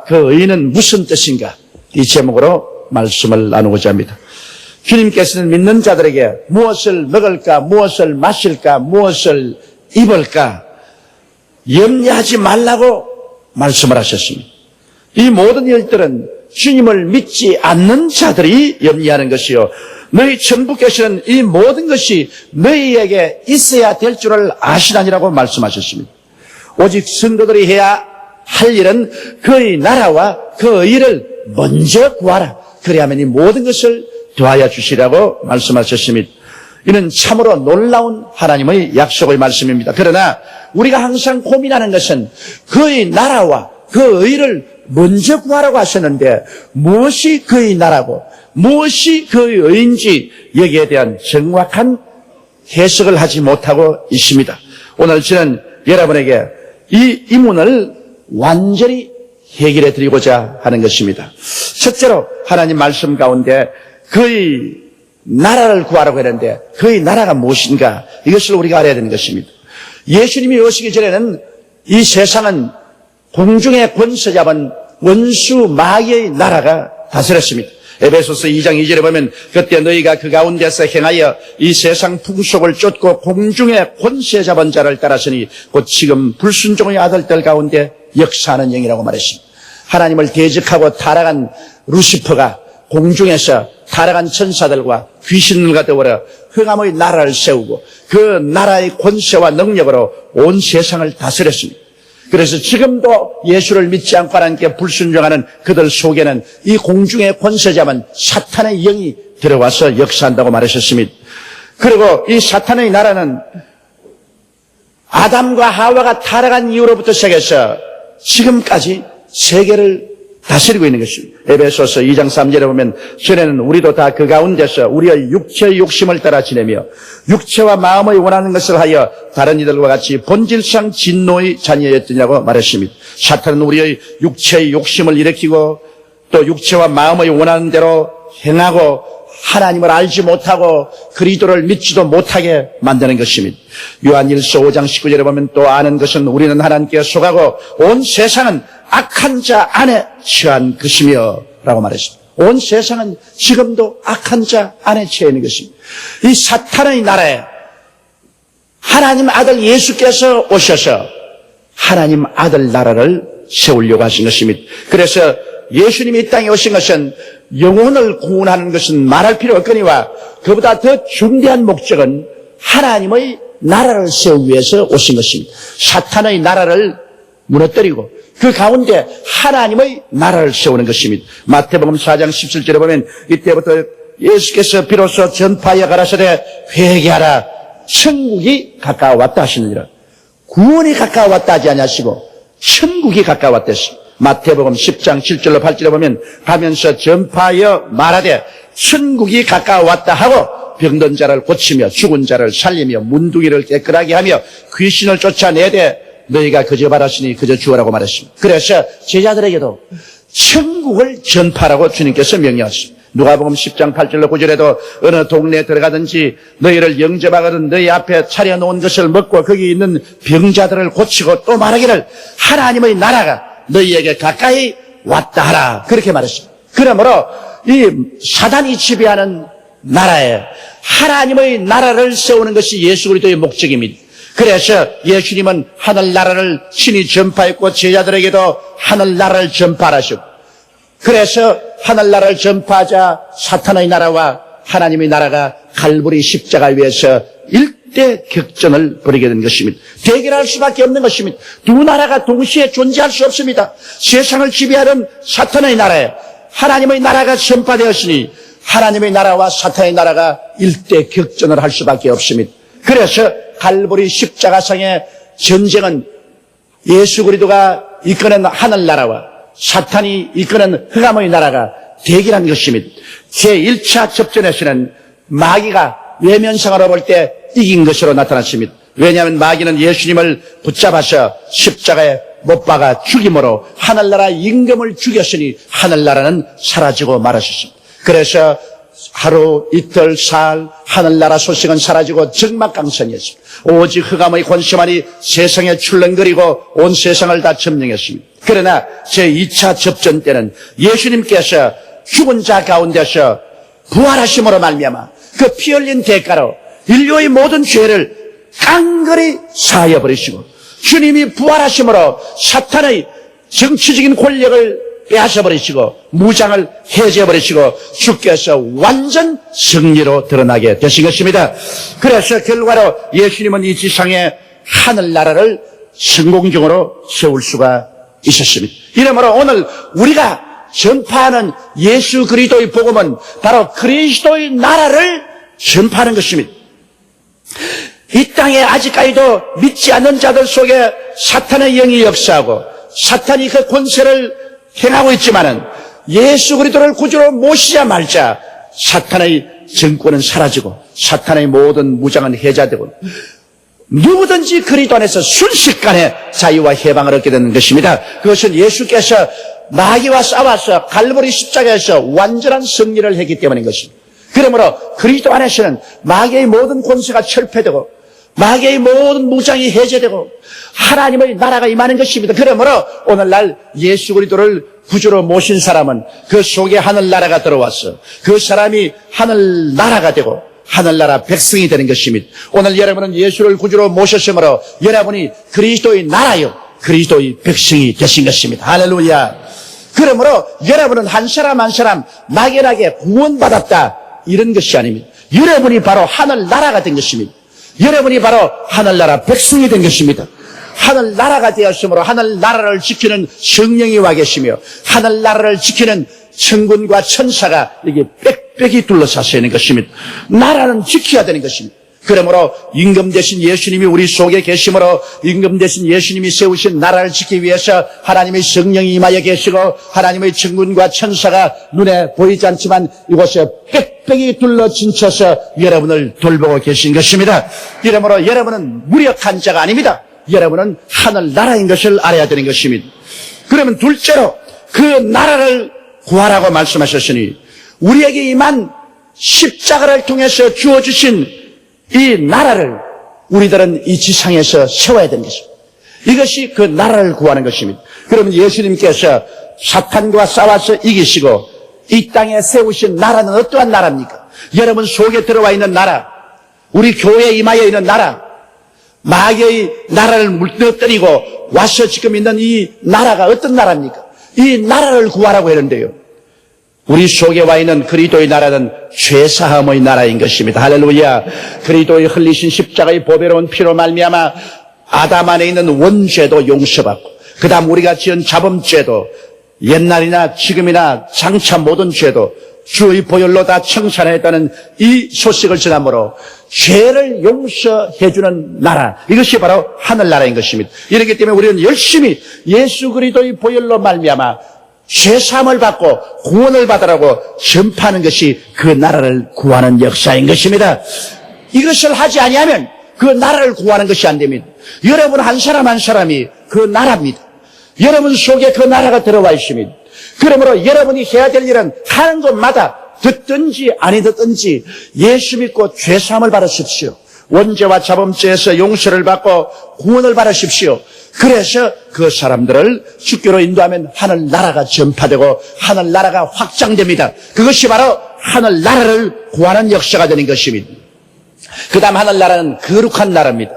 그 의는 무슨 뜻인가? 이 제목으로 말씀을 나누고자 합니다. 주님께서는 믿는 자들에게 무엇을 먹을까, 무엇을 마실까, 무엇을 입을까 염려하지 말라고 말씀을 하셨습니다. 이 모든 일들은 주님을 믿지 않는 자들이 염려하는 것이요, 너희 천부께서는 이 모든 것이 너희에게 있어야 될 줄을 아시다니라고 말씀하셨습니다. 오직 성도들이 해야 할 일은 그의 나라와 그 의를 먼저 구하라. 그래야만 이 모든 것을 더하여 주시라고 말씀하셨습니다. 이는 참으로 놀라운 하나님의 약속의 말씀입니다. 그러나 우리가 항상 고민하는 것은 그의 나라와 그 의를 먼저 구하라고 하셨는데 무엇이 그의 나라고 무엇이 그의 의인지 여기에 대한 정확한 해석을 하지 못하고 있습니다. 오늘 저는 여러분에게 이 이문을 완전히 해결해 드리고자 하는 것입니다. 첫째로 하나님 말씀 가운데 그의 나라를 구하라고 했는데 그의 나라가 무엇인가, 이것을 우리가 알아야 되는 것입니다. 예수님이 오시기 전에는 이 세상은 공중의 권세 잡은 원수 마귀의 나라가 다스렸습니다. 에베소서 2장 2절에 보면 그때 너희가 그 가운데서 행하여 이 세상 풍속을 쫓고 공중의 권세 잡은 자를 따랐으니 곧 지금 불순종의 아들들 가운데 역사하는 영이라고 말했습니다. 하나님을 대적하고 타락한 루시퍼가 공중에서 타락한 천사들과 귀신들과 더불어 흑암의 나라를 세우고 그 나라의 권세와 능력으로 온 세상을 다스렸습니다. 그래서 지금도 예수를 믿지 않고 하나님께 불순종하는 그들 속에는 이 공중의 권세 잡은 사탄의 영이 들어와서 역사한다고 말하셨습니다. 그리고 이 사탄의 나라는 아담과 하와가 타락한 이후로부터 시작해서 지금까지 세계를 다스리고 있는 것입니다. 에베소서 2장 3절에 보면 전에는 우리도 다 그 가운데서 우리의 육체의 욕심을 따라 지내며 육체와 마음의 원하는 것을 하여 다른 이들과 같이 본질상 진노의 자녀였더냐고 말했습니다. 사탄은 우리의 육체의 욕심을 일으키고 또 육체와 마음의 원하는 대로 행하고 하나님을 알지 못하고 그리스도를 믿지도 못하게 만드는 것입니다. 요한일서 5장 19절에 보면 또 아는 것은 우리는 하나님께 속하고 온 세상은 악한 자 안에 처한 것이며 라고 말했습니다. 온 세상은 지금도 악한 자 안에 처해 있는 것입니다. 이 사탄의 나라에 하나님 아들 예수께서 오셔서 하나님 아들 나라를 세우려고 하신 것입니다. 그래서 예수님이 이 땅에 오신 것은 영혼을 구원하는 것은 말할 필요 없거니와 그보다 더 중대한 목적은 하나님의 나라를 세우기 위해서 오신 것입니다. 사탄의 나라를 무너뜨리고 그 가운데 하나님의 나라를 세우는 것입니다. 마태복음 4장 17절에 보면 이때부터 예수께서 비로소 전파하여 가라사대 회개하라, 천국이 가까워왔다 하시느니라. 구원이 가까워왔다 하지 아니하시고 천국이 가까워왔다 하시고, 마태복음 10장 7절로 8절에 보면 가면서 전파하여 말하되 천국이 가까워왔다 하고 병든 자를 고치며 죽은 자를 살리며 문둥이를 깨끗하게 하며 귀신을 쫓아내되 너희가 그저 바라시니 그저 주어라고 말했습니다. 그래서 제자들에게도 천국을 전파라고 주님께서 명령하십니다. 누가복음 10장 8절로 9절에도 어느 동네에 들어가든지 너희를 영접하거든 너희 앞에 차려놓은 것을 먹고 거기 있는 병자들을 고치고 또 말하기를 하나님의 나라가 너희에게 가까이 왔다 하라, 그렇게 말했습니다. 그러므로 이 사단이 지배하는 나라에 하나님의 나라를 세우는 것이 예수 그리스도의 목적입니다. 그래서 예수님은 하늘나라를 친히 전파했고 제자들에게도 하늘나라를 전파하셨고, 그래서 하늘나라를 전파하자 사탄의 나라와 하나님의 나라가 갈보리 십자가 위에서 일대 격전을 벌이게 된 것입니다. 대결할 수밖에 없는 것입니다. 두 나라가 동시에 존재할 수 없습니다. 세상을 지배하는 사탄의 나라에 하나님의 나라가 전파되었으니 하나님의 나라와 사탄의 나라가 일대 격전을 할 수밖에 없습니다. 그래서 갈보리 십자가상의 전쟁은 예수 그리스도가 이끄는 하늘나라와 사탄이 이끄는 흑암의 나라가 대결한 것입니다. 제1차 접전에서는 마귀가 외면상으로 볼 때 이긴 것으로 나타났습니다. 왜냐하면 마귀는 예수님을 붙잡아서 십자가에 못 박아 죽임으로 하늘나라 임금을 죽였으니 하늘나라는 사라지고 말았습니다. 그래서 하루, 이틀, 사흘, 하늘나라 소식은 사라지고 적막강성이었습니다. 오직 흑암의 권세만이 세상에 출렁거리고 온 세상을 다 점령했습니다. 그러나 제2차 접전 때는 예수님께서 죽은 자 가운데서 부활하심으로 말미암아 그 피 흘린 대가로 인류의 모든 죄를 깡그리 사하여버리시고 주님이 부활하심으로 사탄의 정치적인 권력을 빼앗아버리시고 무장을 해제해버리시고 주께서 완전 승리로 드러나게 되신 것입니다. 그래서 결과로 예수님은 이 지상에 하늘나라를 성공적으로 세울 수가 있었습니다. 이러므로 오늘 우리가 전파하는 예수 그리스도의 복음은 바로 그리스도의 나라를 전파하는 것입니다. 이 땅에 아직까지도 믿지 않는 자들 속에 사탄의 영이 역사하고 사탄이 그 권세를 행하고 있지만은 예수 그리스도를 구주로 모시자 말자 사탄의 정권은 사라지고 사탄의 모든 무장은 해제되고 누구든지 그리스도 안에서 순식간에 자유와 해방을 얻게 되는 것입니다. 그것은 예수께서 마귀와 싸워서 갈보리 십자가에서 완전한 승리를 했기 때문인 것입니다. 그러므로 그리스도 안에서는 마귀의 모든 권세가 철폐되고 마귀의 모든 무장이 해제되고 하나님의 나라가 임하는 것입니다. 그러므로 오늘날 예수 그리스도를 구주로 모신 사람은 그 속에 하늘나라가 들어와서 그 사람이 하늘나라가 되고 하늘나라 백성이 되는 것입니다. 오늘 여러분은 예수를 구주로 모셨으므로 여러분이 그리스도의 나라요 그리스도의 백성이 되신 것입니다. 할렐루야. 그러므로 여러분은 한 사람 한 사람 막연하게 구원받았다 이런 것이 아닙니다. 여러분이 바로 하늘나라가 된 것입니다. 여러분이 바로 하늘나라 백성이 된 것입니다. 하늘나라가 되었으므로 하늘나라를 지키는 성령이 와 계시며 하늘나라를 지키는 천군과 천사가 이게 빽빽이 둘러싸여 있는 것입니다. 나라는 지켜야 되는 것입니다. 그러므로 임금 대신 예수님이 우리 속에 계시므로 임금 대신 예수님이 세우신 나라를 지키기 위해서 하나님의 성령이 임하여 계시고 하나님의 천군과 천사가 눈에 보이지 않지만 이곳에 빽빽이 둘러진쳐서 여러분을 돌보고 계신 것입니다. 이러므로 여러분은 무력한 자가 아닙니다. 여러분은 하늘나라인 것을 알아야 되는 것입니다. 그러면 둘째로 그 나라를 구하라고 말씀하셨으니 우리에게 임한 십자가를 통해서 주어주신 이 나라를 우리들은 이 지상에서 세워야 되는 것입니다. 이것이 그 나라를 구하는 것입니다. 그러면 예수님께서 사탄과 싸워서 이기시고 이 땅에 세우신 나라는 어떠한 나라입니까? 여러분 속에 들어와 있는 나라, 우리 교회에 임하여 있는 나라, 마귀의 나라를 물떠뜨리고 와서 지금 있는 이 나라가 어떤 나라입니까? 이 나라를 구하라고 했는데요. 우리 속에 와 있는 그리스도의 나라는 죄사함의 나라인 것입니다. 할렐루야. 그리스도의 흘리신 십자가의 보배로운 피로 말미암아 아담 안에 있는 원죄도 용서받고 그 다음 우리가 지은 자범죄도 옛날이나 지금이나 장차 모든 죄도 주의 보혈로 다 청산했다는 이 소식을 전함으로 죄를 용서해주는 나라, 이것이 바로 하늘나라인 것입니다. 이렇기 때문에 우리는 열심히 예수 그리스도의 보혈로 말미암아 죄사함을 받고 구원을 받으라고 전파하는 것이 그 나라를 구하는 역사인 것입니다. 이것을 하지 아니하면 그 나라를 구하는 것이 안 됩니다. 여러분 한 사람 한 사람이 그 나라입니다. 여러분 속에 그 나라가 들어와 있습니다. 그러므로 여러분이 해야 될 일은 하는 것마다 듣든지 아니 듣든지 예수 믿고 죄사함을 받으십시오. 원죄와 자범죄에서 용서를 받고 구원을 받으십시오. 그래서 그 사람들을 주께로 인도하면 하늘나라가 전파되고 하늘나라가 확장됩니다. 그것이 바로 하늘나라를 구하는 역사가 되는 것입니다. 그 다음 하늘나라는 거룩한 나라입니다.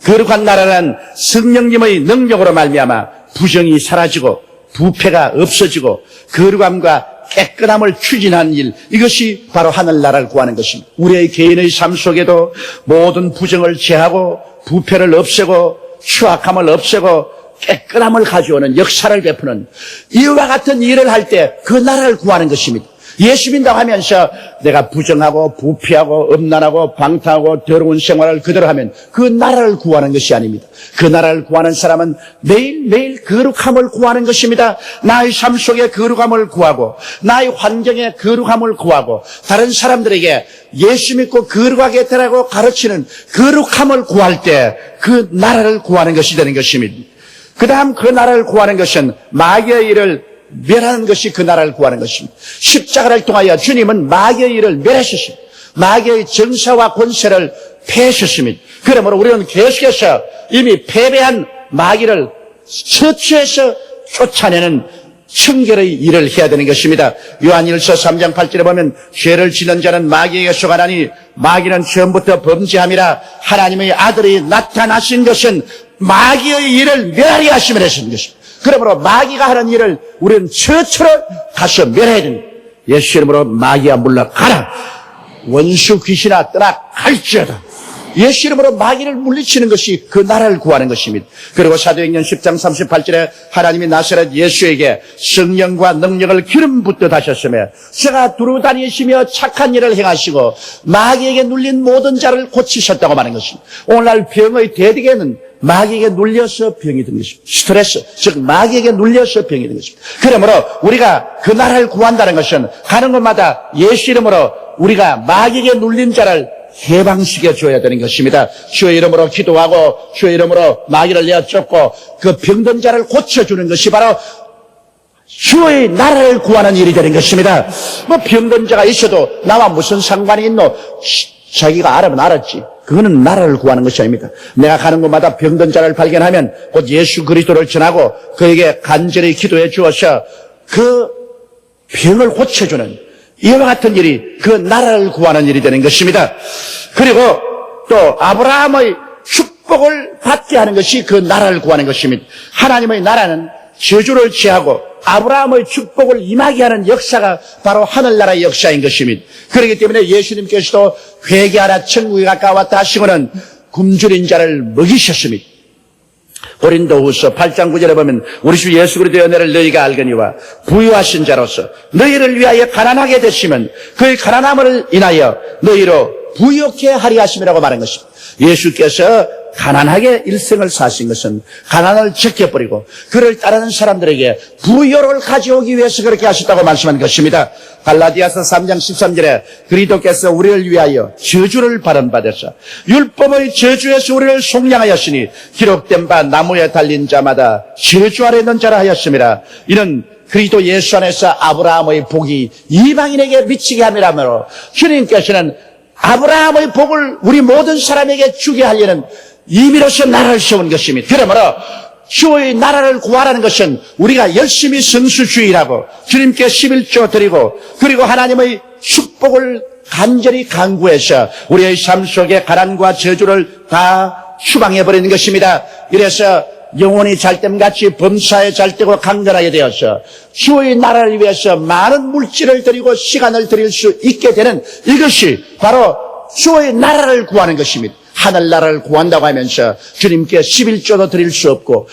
거룩한 나라는 성령님의 능력으로 말미암아 부정이 사라지고 부패가 없어지고 거룩함과 깨끗함을 추진하는 일, 이것이 바로 하늘나라를 구하는 것입니다. 우리의 개인의 삶 속에도 모든 부정을 제하고 부패를 없애고 추악함을 없애고 깨끗함을 가져오는 역사를 베푸는 이와 같은 일을 할 때 그 나라를 구하는 것입니다. 예수 믿는다고 하면서 내가 부정하고 부패하고 음란하고 방탕하고 더러운 생활을 그대로 하면 그 나라를 구하는 것이 아닙니다. 그 나라를 구하는 사람은 매일매일 거룩함을 구하는 것입니다. 나의 삶 속에 거룩함을 구하고 나의 환경에 거룩함을 구하고 다른 사람들에게 예수 믿고 거룩하게 되라고 가르치는 거룩함을 구할 때 그 나라를 구하는 것이 되는 것입니다. 그 다음 그 나라를 구하는 것은 마귀의 일을 멸하는 것이 그 나라를 구하는 것입니다. 십자가를 통하여 주님은 마귀의 일을 멸하셨습니다. 마귀의 정사와 권세를 패하셨습니다. 그러므로 우리는 계속해서 이미 패배한 마귀를 처치해서 쫓아내는 청결의 일을 해야 되는 것입니다. 요한일서 3장 8절에 보면 죄를 지는 자는 마귀에게 속하나니 마귀는 처음부터 범죄함이라 하나님의 아들이 나타나신 것은 마귀의 일을 멸하려 하심을 하시는 것입니다. 그러므로 마귀가 하는 일을 우리는 처처로 가서 멸해야 됩니다. 예수 이름으로 마귀야 물러가라. 원수 귀신아 떠나갈지어다. 예수 이름으로 마귀를 물리치는 것이 그 나라를 구하는 것입니다. 그리고 사도행전 10장 38절에 하나님이 나사렛 예수에게 성령과 능력을 기름 붓듯 하셨으며 제가 두루 다니시며 착한 일을 행하시고 마귀에게 눌린 모든 자를 고치셨다고 말하는 것입니다. 오늘날 병의 대대개는 마귀에게 눌려서 병이 든 것입니다. 스트레스, 즉 마귀에게 눌려서 병이 든 것입니다. 그러므로 우리가 그 나라를 구한다는 것은 가는 곳마다 예수 이름으로 우리가 마귀에게 눌린 자를 해방시켜 줘야 되는 것입니다. 주의 이름으로 기도하고 주의 이름으로 마귀를 내어 쫓고 그 병든 자를 고쳐주는 것이 바로 주의 나라를 구하는 일이 되는 것입니다. 뭐 병든 자가 있어도 나와 무슨 상관이 있노? 자기가 알아면 알았지. 그거는 나라를 구하는 것이 아닙니다. 내가 가는 곳마다 병든 자를 발견하면 곧 예수 그리스도를 전하고 그에게 간절히 기도해 주어서 그 병을 고쳐주는 이와 같은 일이 그 나라를 구하는 일이 되는 것입니다. 그리고 또 아브라함의 축복을 받게 하는 것이 그 나라를 구하는 것입니다. 하나님의 나라는 저주를 취하고 아브라함의 축복을 임하게 하는 역사가 바로 하늘나라의 역사인 것입니다. 그렇기 때문에 예수님께서도 회개하라 천국이 가까웠다 하시고는 굶주린 자를 먹이셨습니다. 고린도후서 8장 9절에 보면 우리 주 예수 그리스도의 은혜를 너희가 알거니와 부유하신 자로서 너희를 위하여 가난하게 되시면 그의 가난함을 인하여 너희로 부유케 하리 하심이라고 말한 것입니다. 예수께서 가난하게 일생을 사신 것은 가난을 제껴버리고 그를 따르는 사람들에게 부여를 가져오기 위해서 그렇게 하셨다고 말씀한 것입니다. 갈라디아서 3장 13절에 그리스도께서 우리를 위하여 저주를 발언받으사 율법의 저주에서 우리를 속량하였으니 기록된 바 나무에 달린 자마다 저주 아래 있는 자라 하였음이라. 이는 그리스도 예수 안에서 아브라함의 복이 이방인에게 미치게 함이라므로 주님께서는 아브라함의 복을 우리 모든 사람에게 주게 하려는 임의로서 나라를 세운 것입니다. 그러므로 주의 나라를 구하라는 것은 우리가 열심히 성수주의라고 주님께 11조 드리고 그리고 하나님의 축복을 간절히 간구해서 우리의 삶 속에 가난과 저주를 다 추방해버리는 것입니다. 이래서 영혼이 잘됨같이 범사에 잘되고 강건하게 되어서 주의 나라를 위해서 많은 물질을 드리고 시간을 드릴 수 있게 되는 이것이 바로 주의 나라를 구하는 것입니다. 하늘나라를 구한다고 하면서 주님께 11조도 드릴 수 없고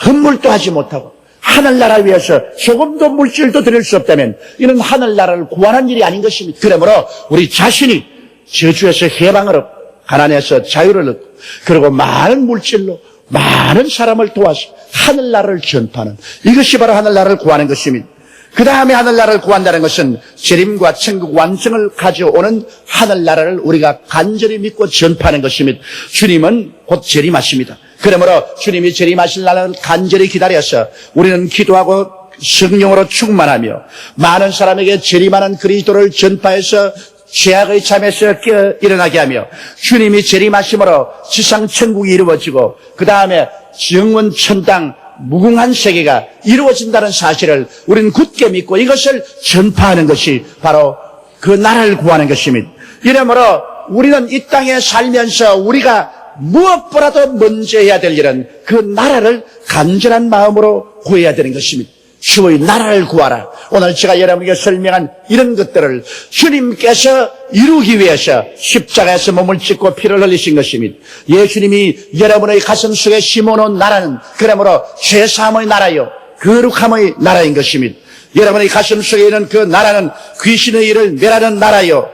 헌물도 하지 못하고 하늘나라를 위해서 조금도 물질도 드릴 수 없다면 이는 하늘나라를 구하는 일이 아닌 것입니다. 그러므로 우리 자신이 저주에서 해방을 얻고 가난에서 자유를 얻고 그리고 많은 물질로 많은 사람을 도와서 하늘나라를 전파하는 이것이 바로 하늘나라를 구하는 것입니다. 그 다음에 하늘나라를 구한다는 것은 재림과 천국 완성을 가져오는 하늘나라를 우리가 간절히 믿고 전파하는 것입니다. 주님은 곧 재림하십니다. 그러므로 주님이 재림하실 날을 간절히 기다려서 우리는 기도하고 성령으로 충만하며 많은 사람에게 재림하는 그리스도를 전파해서 죄악의 잠에서 일어나게 하며 주님이 재림하심으로 지상 천국이 이루어지고 그 다음에 영원 천당 무궁한 세계가 이루어진다는 사실을 우리는 굳게 믿고 이것을 전파하는 것이 바로 그 나라를 구하는 것입니다. 이러므로 우리는 이 땅에 살면서 우리가 무엇보다도 먼저 해야 될 일은 그 나라를 간절한 마음으로 구해야 되는 것입니다. 주의 나라를 구하라. 오늘 제가 여러분에게 설명한 이런 것들을 주님께서 이루기 위해서 십자가에서 몸을 찢고 피를 흘리신 것입니다. 예수님이 여러분의 가슴 속에 심어놓은 나라는 그러므로 죄사함의 나라요 거룩함의 나라인 것입니다. 여러분의 가슴 속에 있는 그 나라는 귀신의 일을 멸하는 나라요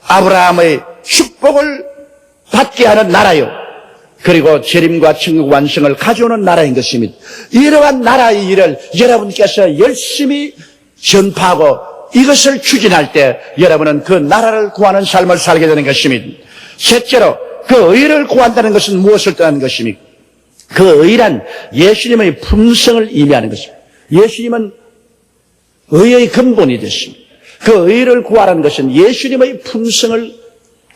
아브라함의 축복을 받게 하는 나라요 그리고 재림과 천국 완성을 가져오는 나라인 것입니다. 이러한 나라의 일을 여러분께서 열심히 전파하고 이것을 추진할 때 여러분은 그 나라를 구하는 삶을 살게 되는 것입니다. 셋째로 그 의를 구한다는 것은 무엇을 뜻하는 것입니까? 그 의란 예수님의 품성을 의미하는 것입니다. 예수님은 의의 근본이 되십니다. 그 의를 구하라는 것은 예수님의 품성을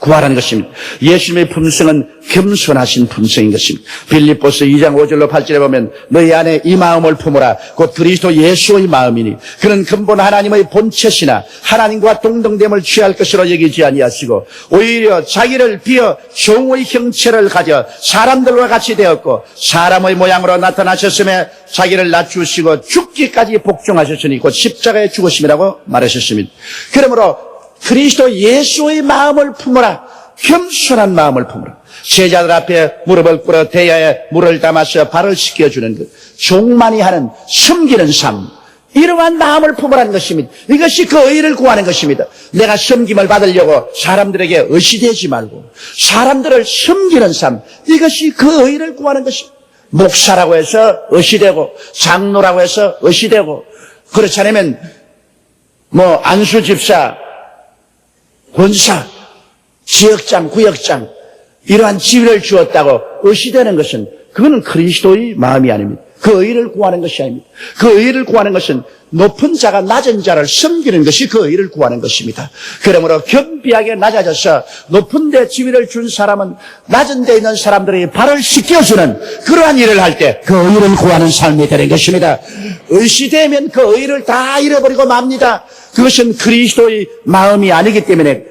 구하라는 것입니다. 예수님의 품성은 겸손하신 품성인 것입니다. 빌립보서 2장 5절로 8절에 보면 너희 안에 이 마음을 품으라. 곧 그리스도 예수의 마음이니 그는 근본 하나님의 본체시나 하나님과 동등됨을 취할 것으로 여기지 아니하시고 오히려 자기를 비어 종의 형체를 가져 사람들과 같이 되었고 사람의 모양으로 나타나셨음에 자기를 낮추시고 죽기까지 복종하셨으니 곧 십자가에 죽으심이라고 말하셨습니다. 그러므로 그리스도 예수의 마음을 품으라. 겸손한 마음을 품으라. 제자들 앞에 무릎을 꿇어 대야에 물을 담아서 발을 씻겨주는 것. 종만이 하는 섬기는 삶. 이러한 마음을 품으라는 것입니다. 이것이 그 의를 구하는 것입니다. 내가 섬김을 받으려고 사람들에게 의시되지 말고 사람들을 섬기는 삶. 이것이 그 의를 구하는 것입니다. 목사라고 해서 의시되고 장로라고 해서 의시되고 그렇지 않으면 안수집사 권사, 지역장, 구역장 이러한 지위를 주었다고 의시되는 것은 그거는 그리스도의 마음이 아닙니다. 그 의를 구하는 것이 아닙니다. 그 의를 구하는 것은 높은 자가 낮은 자를 섬기는 것이 그 의를 구하는 것입니다. 그러므로 겸비하게 낮아져서 높은 데 지위를 준 사람은 낮은 데 있는 사람들의 발을 씻겨주는 그러한 일을 할 때 그 의를 구하는 삶이 되는 것입니다. 의시되면 그 의를 다 잃어버리고 맙니다. 그것은 그리스도의 마음이 아니기 때문에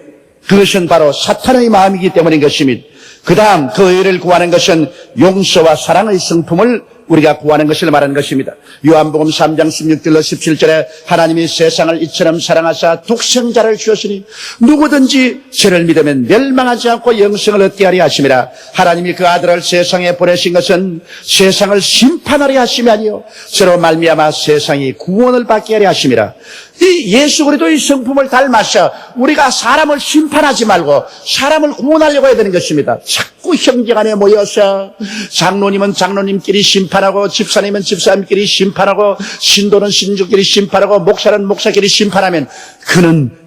그것은 바로 사탄의 마음이기 때문인 것입니다. 그 다음 그 의를 구하는 것은 용서와 사랑의 성품을 우리가 구하는 것을 말하는 것입니다. 요한복음 3장 16절로 17절에 하나님이 세상을 이처럼 사랑하사 독생자를 주었으니 누구든지 저를 믿으면 멸망하지 않고 영생을 얻게 하려 하심이라. 하나님이 그 아들을 세상에 보내신 것은 세상을 심판하려 하심이 아니요 저로 말미암아 세상이 구원을 받게 하려 하심이라. 이 예수 그리스도의 성품을 닮아서 우리가 사람을 심판하지 말고 사람을 구원하려고 해야 되는 것입니다. 자꾸 형제간에 모여서 장로님은 장로님끼리 심판하고 집사님은 집사님끼리 심판하고 신도는 신도끼리 심판하고 목사는 목사끼리 심판하면 그는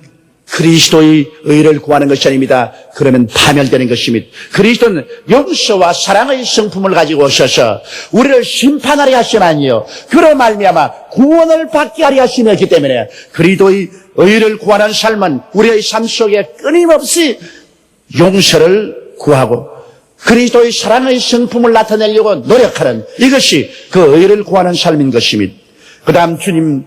그리스도의 의를 구하는 것이 아닙니다. 그러면 파멸되는 것입니다. 그리스도는 용서와 사랑의 성품을 가지고 오셔서 우리를 심판하려 하심이 아니요 그로 말미암아 구원을 받게 하려 하심이었기 때문에 그리스도의 의를 구하는 삶은 우리의 삶 속에 끊임없이 용서를 구하고 그리스도의 사랑의 성품을 나타내려고 노력하는 이것이 그 의를 구하는 삶인 것입니다. 그 다음 주님은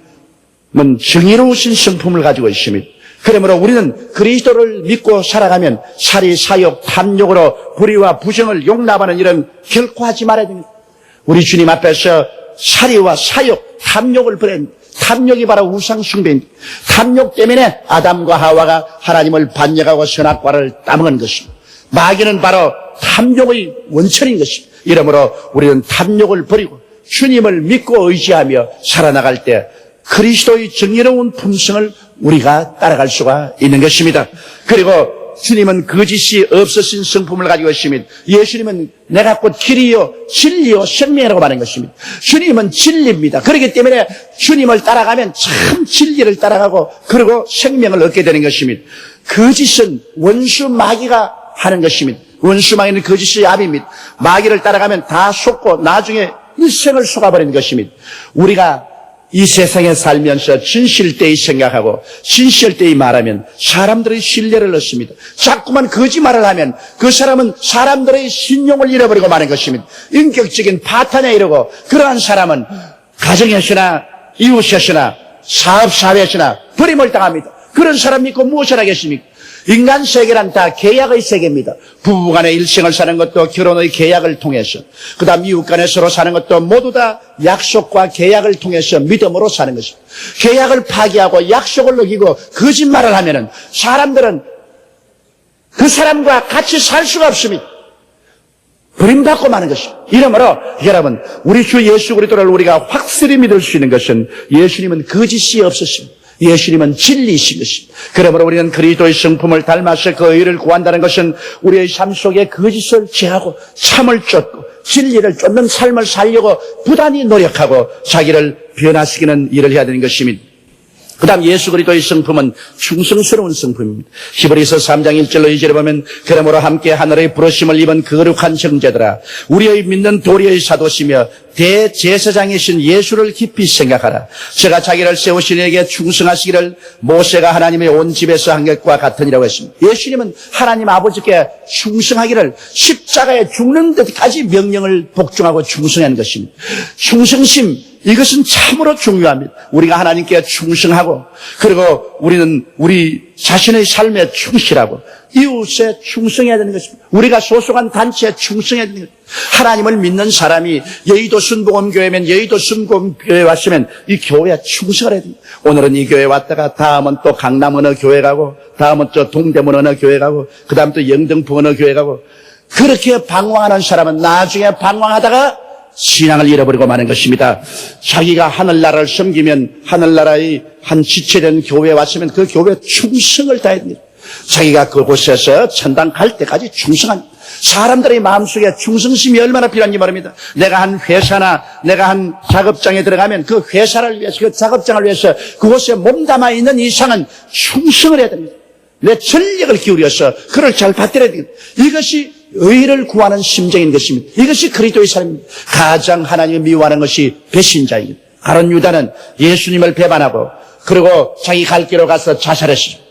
정의로우신 성품을 가지고 있습니다. 그러므로 우리는 그리스도를 믿고 살아가면 살이, 사욕, 탐욕으로 불의와 부정을 용납하는 일은 결코 하지 말아야 됩니다. 우리 주님 앞에서 살이와 사욕, 탐욕을 버린 탐욕이 바로 우상숭배입니다. 탐욕 때문에 아담과 하와가 하나님을 반역하고 선악과를 따먹은 것입니다. 마귀는 바로 탐욕의 원천인 것입니다. 이러므로 우리는 탐욕을 버리고 주님을 믿고 의지하며 살아나갈 때 그리스도의 정의로운 품성을 우리가 따라갈 수가 있는 것입니다. 그리고 주님은 거짓이 없으신 성품을 가지고 있습니다. 예수님은 내가 곧 길이요 진리요 생명이라고 말하는 것입니다. 주님은 진리입니다. 그렇기 때문에 주님을 따라가면 참 진리를 따라가고 그리고 생명을 얻게 되는 것입니다. 거짓은 원수 마귀가 하는 것입니다. 원수 마귀는 거짓의 압입니다. 마귀를 따라가면 다 속고 나중에 일생을 속아버리는 것입니다. 우리가 이 세상에 살면서 진실되이 생각하고 진실되이 말하면 사람들의 신뢰를 얻습니다. 자꾸만 거짓말을 하면 그 사람은 사람들의 신용을 잃어버리고 마는 것입니다. 인격적인 파탄에 이르고 그러한 사람은 가정에서나 이웃에서나 사업사회에서나 버림을 당합니다. 그런 사람 믿고 무엇을 하겠습니까? 인간 세계란 다 계약의 세계입니다. 부부간의 일생을 사는 것도 결혼의 계약을 통해서, 그 다음 이웃 간에 서로 사는 것도 모두 다 약속과 계약을 통해서 믿음으로 사는 것입니다. 계약을 파기하고 약속을 어기고 거짓말을 하면은 사람들은 그 사람과 같이 살 수가 없습니다. 버림받고 마는 것입니다. 이러므로 여러분, 우리 주 예수 그리스도를 우리가 확실히 믿을 수 있는 것은 예수님은 거짓이 없으십니다. 예수님은 진리이신 것입니다. 그러므로 우리는 그리스도의 성품을 닮아서 그 의를 구한다는 것은 우리의 삶 속에 거짓을 제하고 참을 쫓고 진리를 쫓는 삶을 살려고 부단히 노력하고 자기를 변화시키는 일을 해야 되는 것입니다. 그 다음 예수 그리스도의 성품은 충성스러운 성품입니다. 히브리서 3장 1절로 2절에 보면 그러므로 함께 하늘의 부르심을 입은 거룩한 형제들아 우리의 믿는 도리의 사도시며 대제사장이신 예수를 깊이 생각하라. 제가 자기를 세우신 이에게 충성하시기를 모세가 하나님의 온 집에서 한 것과 같으니라고 했습니다. 예수님은 하나님 아버지께 충성하기를 십자가에 죽는 데까지 명령을 복종하고 충성하는 것입니다. 충성심 이것은 참으로 중요합니다. 우리가 하나님께 충성하고 그리고 우리는 우리 자신의 삶에 충실하고 이웃에 충성해야 되는 것입니다. 우리가 소속한 단체에 충성해야 되는 것입니다. 하나님을 믿는 사람이 여의도 순복음교회면 여의도 순복음교회 왔으면 이 교회에 충성을 해야 됩니다. 오늘은 이 교회 왔다가 다음은 또 강남 어느 교회 가고 다음은 또 동대문 어느 교회 가고 그 다음 또 영등포 어느 교회 가고 그렇게 방황하는 사람은 나중에 방황하다가 신앙을 잃어버리고 마는 것입니다. 자기가 하늘나라를 섬기면 하늘나라의 한 지체된 교회에 왔으면 그 교회에 충성을 다해야 됩니다. 자기가 그곳에서 천당 갈 때까지 충성합니다. 사람들의 마음속에 충성심이 얼마나 필요한지 말입니다. 내가 한 회사나 내가 한 작업장에 들어가면 그 회사를 위해서 그 작업장을 위해서 그곳에 몸담아 있는 이상은 충성을 해야 됩니다. 내 전력을 기울여서 그를 잘 받들어야 됩니다. 이것이 의를 구하는 심정인 것입니다. 이것이 그리스도의 삶입니다. 가장 하나님을 미워하는 것이 배신자입니다. 가룟 유다는 예수님을 배반하고 그리고 자기 갈 길로 가서 자살했습니다.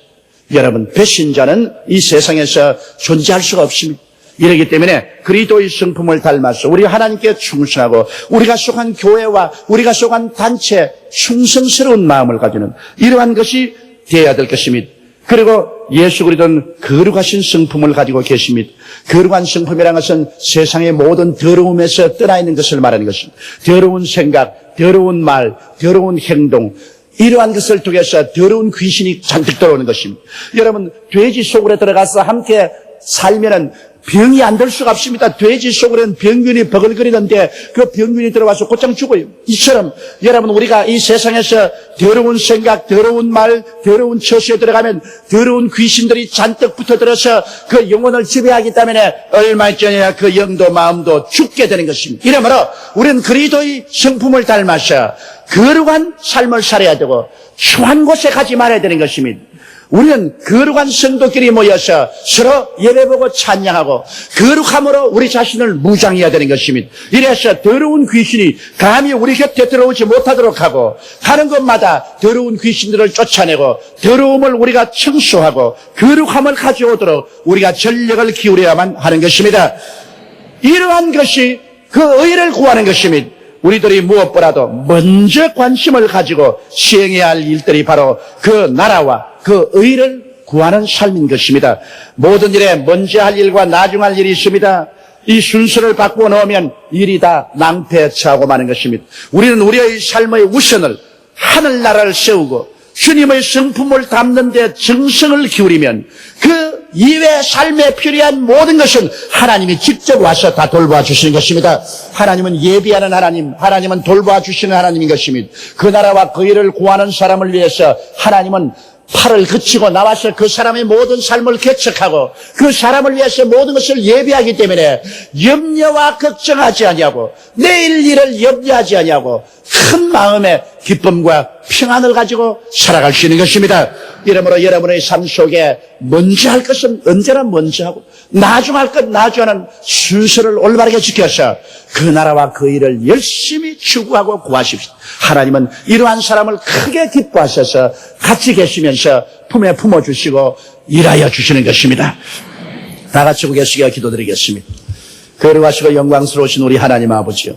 여러분, 배신자는 이 세상에서 존재할 수가 없습니다. 이러기 때문에 그리스도의 성품을 닮아서 우리 하나님께 충성하고 우리가 속한 교회와 우리가 속한 단체에 충성스러운 마음을 가지는 이러한 것이 되어야 될 것입니다. 그리고 예수 그리스도는 거룩하신 성품을 가지고 계십니다. 거룩한 성품이라는 것은 세상의 모든 더러움에서 떠나 있는 것을 말하는 것입니다. 더러운 생각, 더러운 말, 더러운 행동 이러한 것을 통해서 더러운 귀신이 잔뜩 들어오는 것입니다. 여러분 돼지 속으로 들어가서 함께 살면은 병이 안 될 수가 없습니다. 돼지 속으로는 병균이 버글거리는데 그 병균이 들어와서 곧장 죽어요. 이처럼 여러분 우리가 이 세상에서 더러운 생각, 더러운 말, 더러운 처시에 들어가면 더러운 귀신들이 잔뜩 붙어들어서 그 영혼을 지배하기 때문에 얼마 전에야 그 영도 마음도 죽게 되는 것입니다. 이러므로 우리는 그리스도의 성품을 닮아서 거룩한 삶을 살아야 되고 추한 곳에 가지 말아야 되는 것입니다. 우리는 거룩한 성도끼리 모여서 서로 예배보고 찬양하고 거룩함으로 우리 자신을 무장해야 되는 것입니다. 이래서 더러운 귀신이 감히 우리 곁에 들어오지 못하도록 하고 가는 곳마다 더러운 귀신들을 쫓아내고 더러움을 우리가 청소하고 거룩함을 가져오도록 우리가 전력을 기울여야만 하는 것입니다. 이러한 것이 그 의를 구하는 것입니다. 우리들이 무엇보다도 먼저 관심을 가지고 시행해야 할 일들이 바로 그 나라와 그 의를 구하는 삶인 것입니다. 모든 일에 먼저 할 일과 나중 할 일이 있습니다. 이 순서를 바꾸어 놓으면 일이 다 낭패에 처하고 마는 것입니다. 우리는 우리의 삶의 우선을 하늘나라를 세우고 주님의 성품을 담는 데 정성을 기울이면 그 이외의 삶에 필요한 모든 것은 하나님이 직접 와서 다 돌봐 주시는 것입니다. 하나님은 예비하는 하나님, 하나님은 돌봐 주시는 하나님인 것입니다. 그 나라와 그 일을 구하는 사람을 위해서 하나님은 팔을 그치고 나와서 그 사람의 모든 삶을 개척하고 그 사람을 위해서 모든 것을 예비하기 때문에 염려와 걱정하지 아니하고 내일 일을 염려하지 아니하고 큰 마음의 기쁨과 평안을 가지고 살아갈 수 있는 것입니다. 이러므로 여러분의 삶 속에 먼저 할 것은 언제나 먼저 하고 나중 할 것 나중하는 순서를 올바르게 지켜서 그 나라와 그 일을 열심히 추구하고 구하십시오. 하나님은 이러한 사람을 크게 기뻐하셔서 같이 계시면서 품에 품어주시고 일하여 주시는 것입니다. 다 같이 고개숙여 기도드리겠습니다. 거룩하시고 영광스러우신 우리 하나님 아버지요,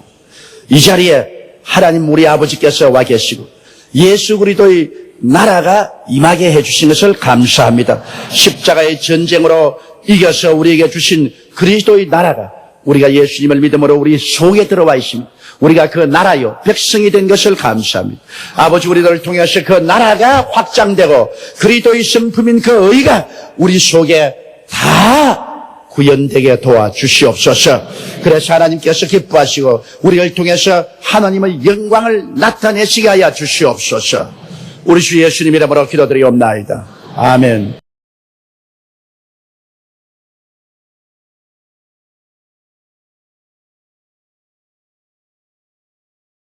이 자리에 하나님 우리 아버지께서 와 계시고 예수 그리스도의 나라가 임하게 해주신 것을 감사합니다. 십자가의 전쟁으로 이겨서 우리에게 주신 그리스도의 나라가 우리가 예수님을 믿음으로 우리 속에 들어와 있습니다. 우리가 그 나라요 백성이 된 것을 감사합니다. 아버지 우리들을 통해서 그 나라가 확장되고 그리스도의 성품인 그 의가 우리 속에 다 구현되게 도와주시옵소서. 그래서 하나님께서 기뻐하시고 우리를 통해서 하나님의 영광을 나타내시게 하여 주시옵소서. 우리 주 예수님 이름으로 기도드리옵나이다. 아멘.